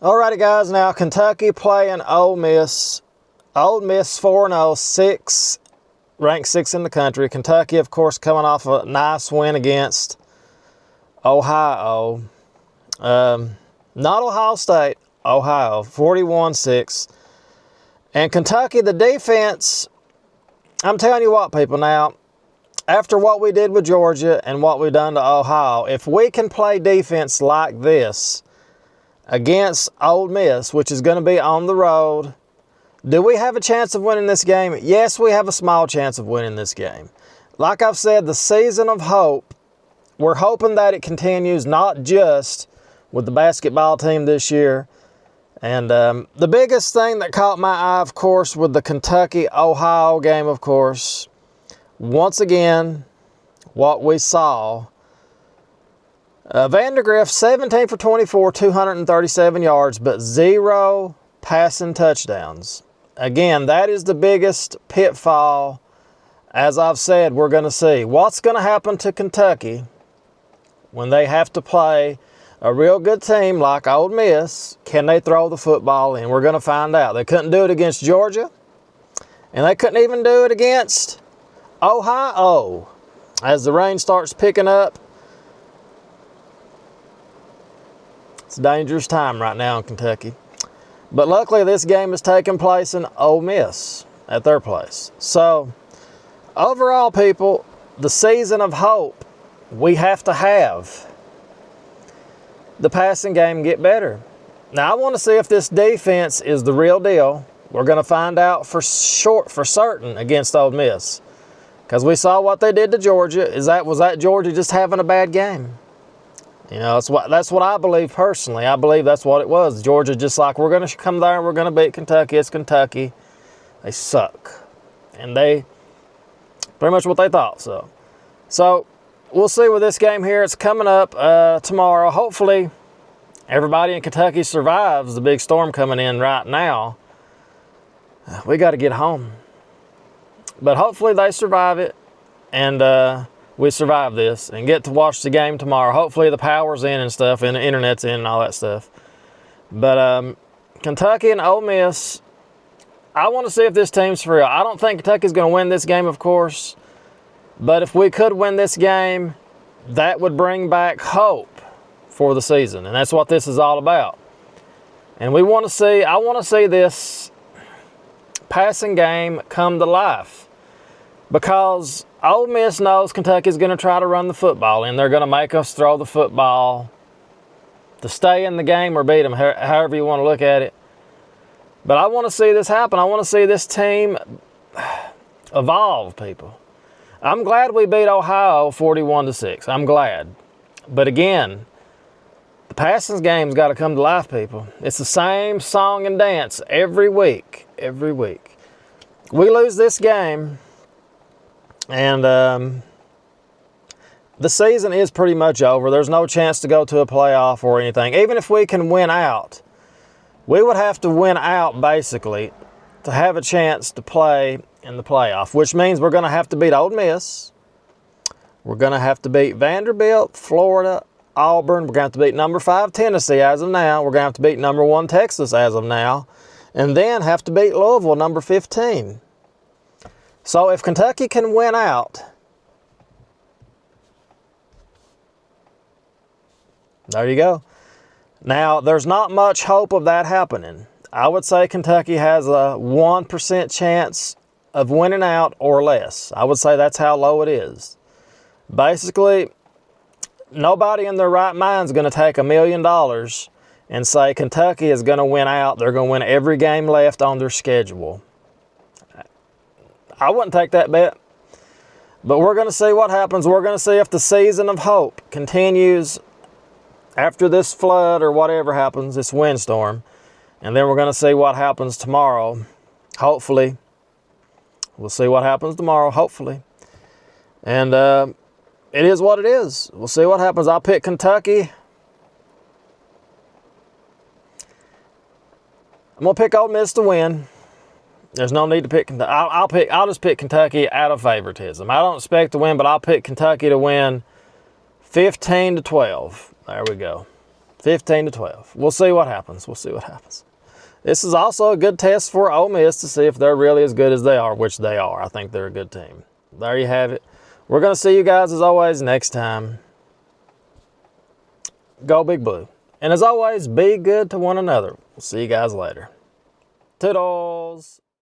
Alrighty, guys. Now Kentucky playing Ole Miss. Ole Miss 4-0, ranked 6th in the country. Kentucky, of course, coming off a nice win against Ohio. Not Ohio State, Ohio, 41-6. And Kentucky, the defense, I'm telling you what, people, now, after what we did with Georgia and what we've done to Ohio, if we can play defense like this against Ole Miss, which is going to be on the road, do we have a chance of winning this game? Yes, we have a small chance of winning this game. Like I've said, the season of hope, we're hoping that it continues, not just with the basketball team this year. And the biggest thing that caught my eye, of course, with the Kentucky-Ohio game, of course, once again, what we saw, Vandergrift, 17 for 24, 237 yards, but 0 passing touchdowns. Again, that is the biggest pitfall, as I've said, we're going to see. What's going to happen to Kentucky when they have to play a real good team like Ole Miss? Can they throw the football in? We're going to find out. They couldn't do it against Georgia, and they couldn't even do it against Ohio. As the rain starts picking up, it's a dangerous time right now in Kentucky. But luckily, this game is taking place in Ole Miss at their place. So, overall, people, the season of hope, we have to have the passing game get better. Now, I want to see if this defense is the real deal. We're going to find out for certain against Ole Miss, because we saw what they did to Georgia. Was that Georgia just having a bad game? You know, that's what I believe personally. I believe that's what it was. Georgia just like, we're going to come there and we're going to beat Kentucky. It's Kentucky. They suck. And they, pretty much what they thought. So we'll see with this game here. It's coming up tomorrow. Hopefully everybody in Kentucky survives the big storm coming in right now. We got to get home. But hopefully they survive it. And we survive this and get to watch the game tomorrow. Hopefully the power's in and stuff, and the internet's in and all that stuff. But Kentucky and Ole Miss, I want to see if this team's for real. I don't think Kentucky's going to win this game, of course. But if we could win this game, that would bring back hope for the season. And that's what this is all about. And I want to see this passing game come to life. Because Ole Miss knows Kentucky's going to try to run the football, and they're going to make us throw the football to stay in the game or beat them, however you want to look at it. But I want to see this happen. I want to see this team evolve, people. I'm glad we beat Ohio 41-6. I'm glad. But again, the passing game's got to come to life, people. It's the same song and dance every week. Every week. We lose this game, and the season is pretty much over. There's no chance to go to a playoff or anything. Even if we can win out, we would have to win out, basically, to have a chance to play in the playoff, which means we're going to have to beat Ole Miss. We're going to have to beat Vanderbilt, Florida, Auburn. We're going to have to beat number 5 Tennessee as of now. We're going to have to beat number 1 Texas as of now. And then have to beat Louisville, number 15. So if Kentucky can win out, there you go. Now, there's not much hope of that happening. I would say Kentucky has a 1% chance of winning out or less. I would say that's how low it is. Basically, nobody in their right mind is going to take $1 million and say Kentucky is going to win out. They're going to win every game left on their schedule. I wouldn't take that bet. But we're going to see what happens. We're going to see if the season of hope continues after this flood or whatever happens, this windstorm. And then we're going to see what happens tomorrow. Hopefully. We'll see what happens tomorrow, hopefully. And it is what it is. We'll see what happens. I'll pick Kentucky. I'm going to pick Ole Miss to win. There's no need to pick Kentucky. I'll just pick Kentucky out of favoritism. I don't expect to win, but I'll pick Kentucky to win 15-12. There we go. 15-12. We'll see what happens. We'll see what happens. This is also a good test for Ole Miss to see if they're really as good as they are, which they are. I think they're a good team. There you have it. We're going to see you guys, as always, next time. Go Big Blue. And as always, be good to one another. We'll see you guys later. Toodles.